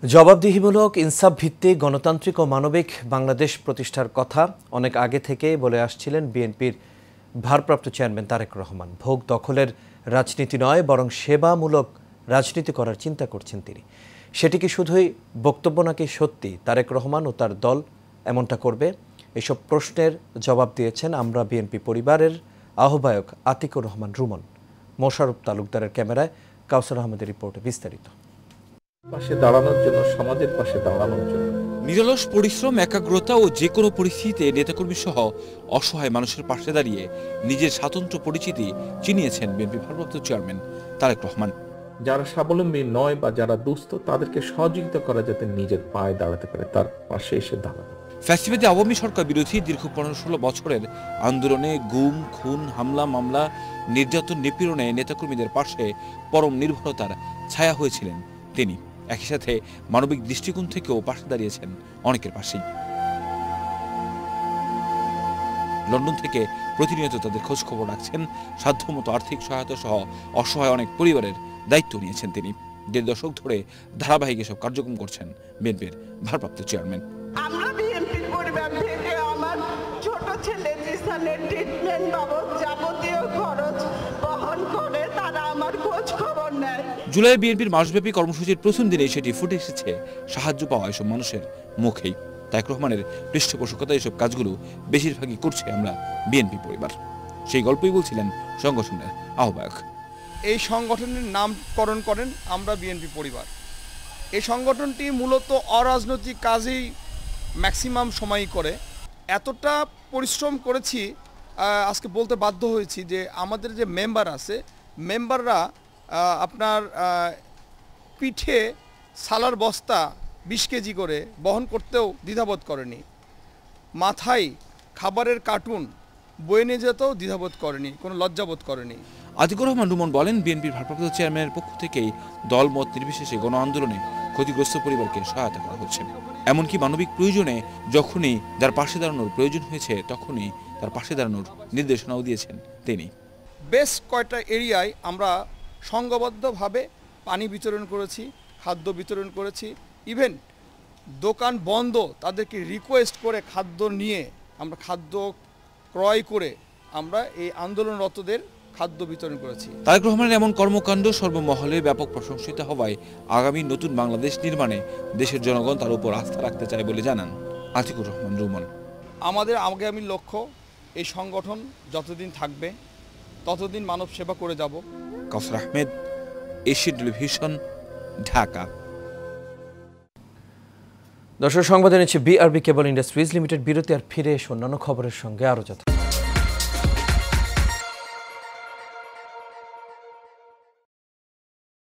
জবাবদিহিমূলক ইনসাফ ভিত্তিক গণতান্ত্রিক ও মানবিক বাংলাদেশ প্রতিষ্ঠার কথা অনেক আগে থেকেই বলে আসছিলেন বিএনপির ভারপ্রাপ্ত চেয়ারম্যান তারেক রহমান। ভোগ দখলের রাজনীতি নয়, বরং সেবামূলক রাজনীতি করার চিন্তা করছেন তিনি। সেটি কি শুধুই বক্তব্য নাকি সত্যি তারেক রহমান ও তার দল এমনটা করবে? এসব প্রশ্নের জবাব দিয়েছেন আমরা বিএনপি পরিবারের আহ্বায়ক আতিকুর রহমান রুমন। মোশাররফ তালুকদারের ক্যামেরায় কাউসার আহমেদের রিপোর্টে বিস্তারিত। পাশে দাঁড়ানোর জন্য, সমাজের পাশে দাঁড়ানোর জন্য নিরলস পরিশ্রম, একাগ্রতা ও যে কোনো পরিস্থিতিতে নেতাকর্মী সহ অসহায় মানুষের পাশে দাঁড়িয়ে নিজের স্বাতন্ত্র্য পরিচিতি চিনিয়েছেন বিএনপি ভারপ্রাপ্ত চেয়ারম্যান তারেক রহমান। যারা স্বাবলম্বী নয় বা যারা দুস্থ, তাদেরকে সহযোগিতা করা যাতে নিজের পায়ে দাঁড়াতে পারে, তার পাশে এসে দাঁড়ানো। ফ্যাসিবাদী আওয়ামী সরকার বিরোধী দীর্ঘ 15-16 বছরের আন্দোলনে গুম, খুন, হামলা, মামলা, নির্যাতন, নিপীড়নে নেতাকর্মীদের পাশে পরম নির্ভরতার ছায়া হয়েছিলেন তিনি। একই সাথে মানবিক দৃষ্টিকোণ থেকেও পাশে দাঁড়িয়েছেন অনেকের পাশেই। লন্ডন থেকে প্রতিনিয়ত তাদের খোঁজ খবর রাখছেন, সাধ্যমতো আর্থিক সহায়তা সহ অসহায় অনেক পরিবারের দায়িত্ব নিয়েছেন তিনি। 1.5 দশক ধরে ধারাবাহিক এসব কার্যক্রম করছেন বিএনপির ভারপ্রাপ্ত চেয়ারম্যান। আমরা বিএনপির পরিবার থেকে আমার ছোট ছেলে জিসানের ট্রিটমেন্ট বাবদ যাবতীয় খরচ বহন করে তারা আমার খোঁজ খবর নেয়। জুলাই বিএনপির মাসব্যাপী কর্মসূচির প্রথম দিনে সেটি ফুটে এসেছে সাহায্য পাওয়া এসব মানুষের মুখেই। তারেক রহমানের পৃষ্ঠপোষকতা এসব কাজগুলো বেশিরভাগই করছে আমরা বিএনপি পরিবার। সেই গল্পই বলছিলেন সংগঠনের আহ্বায়ক। এই সংগঠনের নামকরণ করেন আমরা বিএনপি পরিবার। এই সংগঠনটি মূলত অরাজনৈতিক কাজেই ম্যাক্সিমাম সময়ই করে। এতটা পরিশ্রম করেছি, আজকে বলতে বাধ্য হয়েছি যে আমাদের যে মেম্বাররা আপনার পিঠে সালার বস্তা 20 কেজি করে বহন করতেও দ্বিধাবোধ করেনি, মাথায় খাবারের কার্টুন বয়ে নিয়ে যেতেও দ্বিধাবোধ করেনি, কোনো লজ্জাবোধ করেনি। আতিকুর রহমান রুমন বলেন, বিএনপির ভারপ্রাপ্ত চেয়ারম্যানের পক্ষ থেকেই দল মত নির্বিশেষে গণ আন্দোলনে ক্ষতিগ্রস্ত পরিবারকে সহায়তা করা হচ্ছে। এমনকি মানবিক প্রয়োজনে যখনই যার পাশে দাঁড়ানোর প্রয়োজন হয়েছে তখনই তার পাশে দাঁড়ানোর নির্দেশনাও দিয়েছেন তিনি। বেশ কয়টা এরিয়ায় আমরা সংঘবদ্ধভাবে পানি বিতরণ করেছি, খাদ্য বিতরণ করেছি। ইভেন দোকান বন্ধ, তাদেরকে রিকোয়েস্ট করে খাদ্য নিয়ে আমরা খাদ্য ক্রয় করে আমরা এই আন্দোলনরতদের খাদ্য বিতরণ করেছি। তারেক রহমানের এমন কর্মকাণ্ড সর্বমহলে ব্যাপক প্রশংসিত হওয়ায় আগামী নতুন বাংলাদেশ নির্মাণে দেশের জনগণ তার উপর আস্থা রাখতে চায় বলে জানান আতিকুর রহমান রুমন। আমাদের আগামী লক্ষ্য, এই সংগঠন যতদিন থাকবে ততদিন মানব সেবা করে যাব। কাউসার আহমেদ, এশিয়ান টেলিভিশন, ঢাকা। দর্শক, সংবাদে নিচ্ছে বিআরবি কেবল ইন্ডাস্ট্রিজ লিমিটেড। বিরতি আর ফিরে এসে অন্যান্য খবরের সঙ্গে আরো যথা